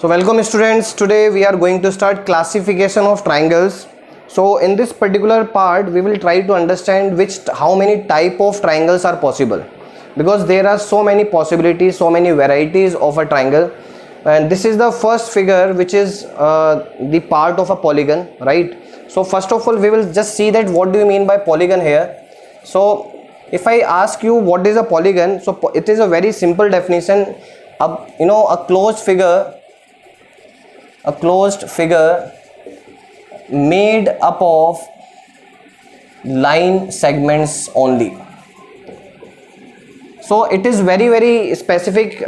So welcome students, today we are going to start classification of triangles. So in this particular part we will try to understand how many type of triangles are possible, because there are so many possibilities, so many varieties of a triangle. And this is the first figure, which is the part of a polygon, right? So first of all we will just see that what do you mean by polygon here. So if I ask you what is a polygon, so it is a very simple definition. A closed figure made up of line segments only. So it is very specific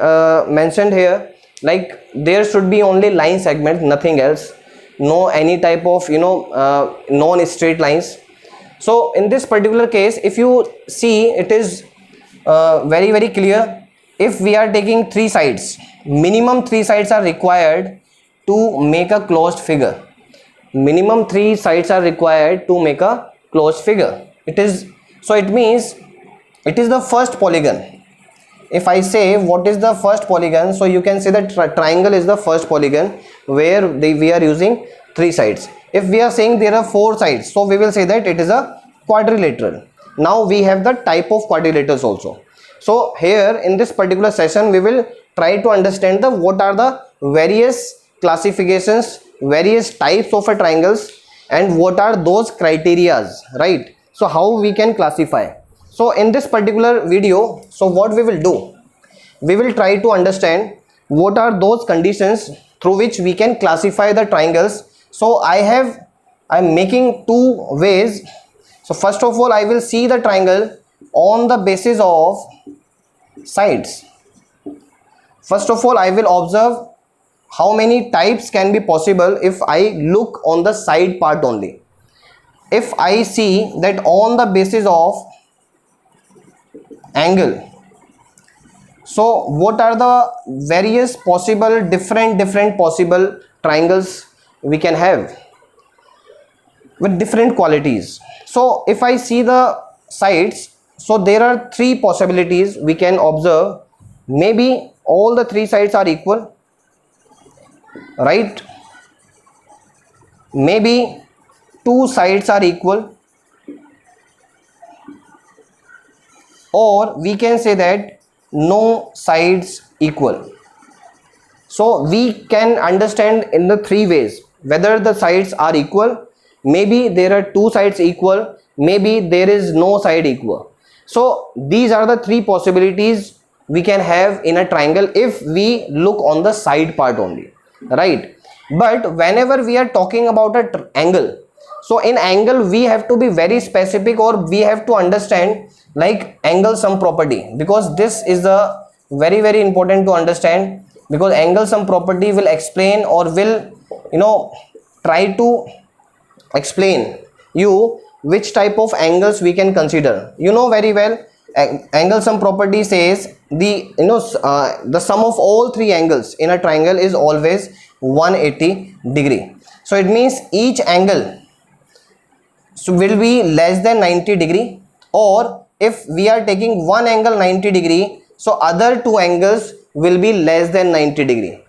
mentioned here, like there should be only line segment, nothing else, no any type of non-straight lines. So in this particular case, if you see, it is very clear. If we are taking three sides, minimum three sides are required to make a closed figure. Minimum three sides are required to make a closed figure. It means it is the first polygon. If I say what is the first polygon, so you can say that triangle is the first polygon where we are using three sides. If we are saying there are four sides, so we will say that it is a quadrilateral. Now we have the type of quadrilaterals also. So here in this particular session we will try to understand what are the various classifications, various types of a triangles, and what are those criterias, right? So how we can classify. So in this particular video, so what we will do, we will try to understand what are those conditions through which we can classify the triangles. So I'm making two ways. So first of all I will see the triangle on the basis of sides. First of all I will observe how many types can be possible if I look on the side part only. If I see that on the basis of angle, so what are the various possible different possible triangles we can have with different qualities. So if I see the sides, so there are three possibilities we can observe. Maybe all the three sides are equal, right? Maybe two sides are equal, or we can say that no sides equal. So we can understand in the three ways whether the sides are equal. Maybe there are two sides equal, maybe there is no side equal. So these are the three possibilities we can have in a triangle if we look on the side part only, right? But whenever we are talking about a angle, so in angle we have to be very specific, or we have to understand like angle sum property, because this is the very important to understand, because angle sum property will explain, or will try to explain you which type of angles we can consider. You know very well, angle sum property says the sum of all three angles in a triangle is always 180 degree. So it means each angle will be less than 90 degree, or if we are taking one angle 90 degree, so other two angles will be less than 90 degree.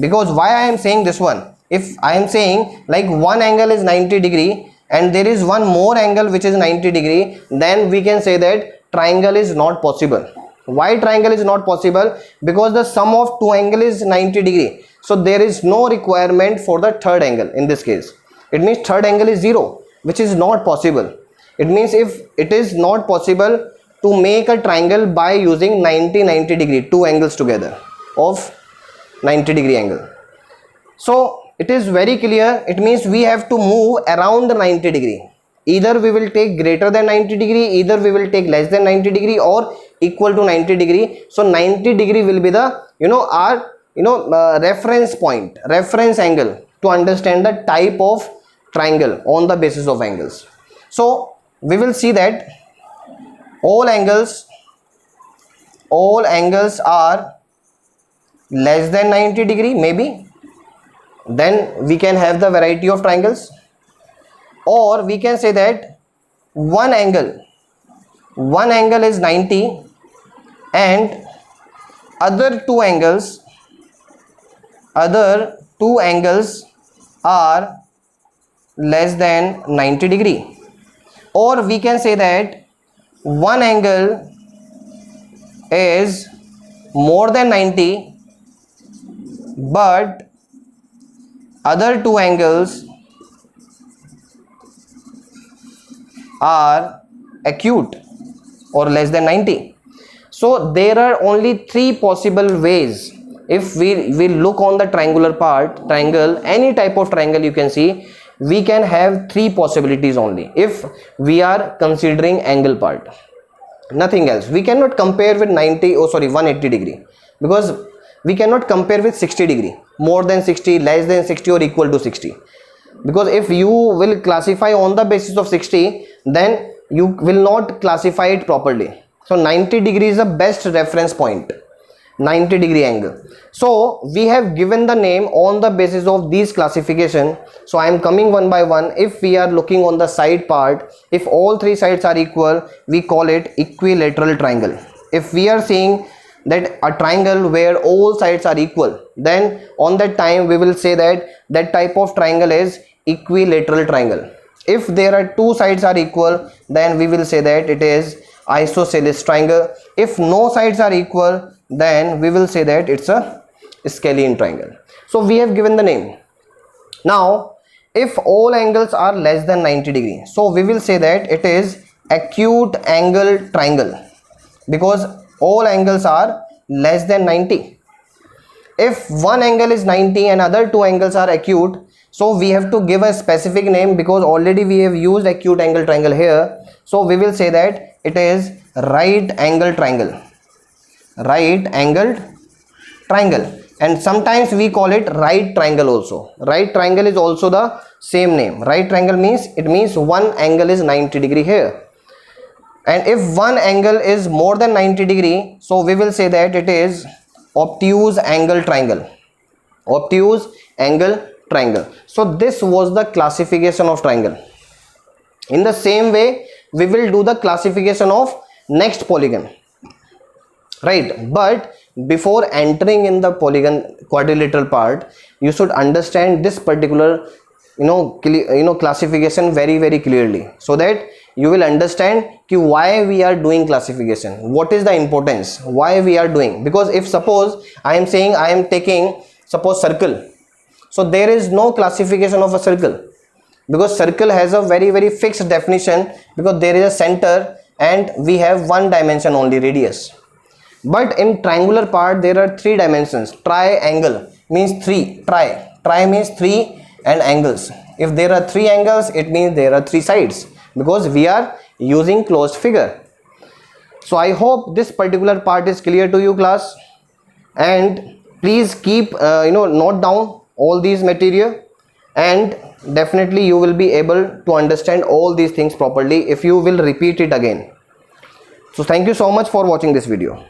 Because why I am saying this one, if I am saying like one angle is 90 degree and there is one more angle which is 90 degree, then we can say that triangle is not possible. Why triangle is not possible? Because the sum of two angle is 90 degree, so there is no requirement for the third angle. In this case it means third angle is 0, which is not possible. It means if it is not possible to make a triangle by using 90 degree, two angles together of 90 degree angle. So it is very clear, it means we have to move around 90 degree. Either we will take greater than 90 degree, either we will take less than 90 degree, or equal to 90 degree. So 90 degree will be the our reference point, reference angle to understand the type of triangle on the basis of angles. So we will see that all angles are less than 90 degree, maybe, then we can have the variety of triangles. Or we can say that one angle is 90 and other two angles other two angles are less than 90 degree, or we can say that one angle is more than 90 but other two angles are acute or less than 90. So there are only three possible ways. If we look on the triangular part, triangle, any type of triangle you can see, we can have three possibilities only if we are considering angle part, nothing else. We cannot compare with 180 degree, because we cannot compare with 60 degree, more than 60, less than 60 or equal to 60, because if you will classify on the basis of 60, then you will not classify it properly. So 90 degree is the best reference point, 90 degree angle. So we have given the name on the basis of these classification. So I am coming one by one. If we are looking on the side part, if all three sides are equal, we call it equilateral triangle. If we are seeing that a triangle where all sides are equal, then on that time we will say that that type of triangle is equilateral triangle. If there are two sides are equal, then we will say that it is isosceles triangle. If no sides are equal, then we will say that it's a scalene triangle. So we have given the name. Now if all angles are less than 90 degree, so we will say that it is acute angle triangle, because all angles are less than 90. If one angle is 90 and other two angles are acute, so we have to give a specific name, because already we have used acute angle triangle here. So we will say that it is right angle triangle, right angled triangle, and sometimes we call it right triangle also. Right triangle is also the same name. Right triangle means, it means one angle is 90 degree here, and if one angle is more than 90 degree, so we will say that it is obtuse angle triangle, obtuse angle triangle. So this was the classification of triangle. In the same way we will do the classification of next polygon, right? But before entering in the polygon quadrilateral part, you should understand this particular classification very clearly, so that you will understand why we are doing classification, what is the importance, why we are doing. Because if suppose I am saying I am taking suppose circle, so there is no classification of a circle, because circle has a very fixed definition, because there is a center and we have one dimension only, radius. But in triangular part there are three dimensions. Triangle means three, tri means three, and angles. If there are three angles, it means there are three sides, because we are using closed figure. So I hope this particular part is clear to you, class, and please keep note down all these material, and definitely you will be able to understand all these things properly if you will repeat it again. So thank you so much for watching this video.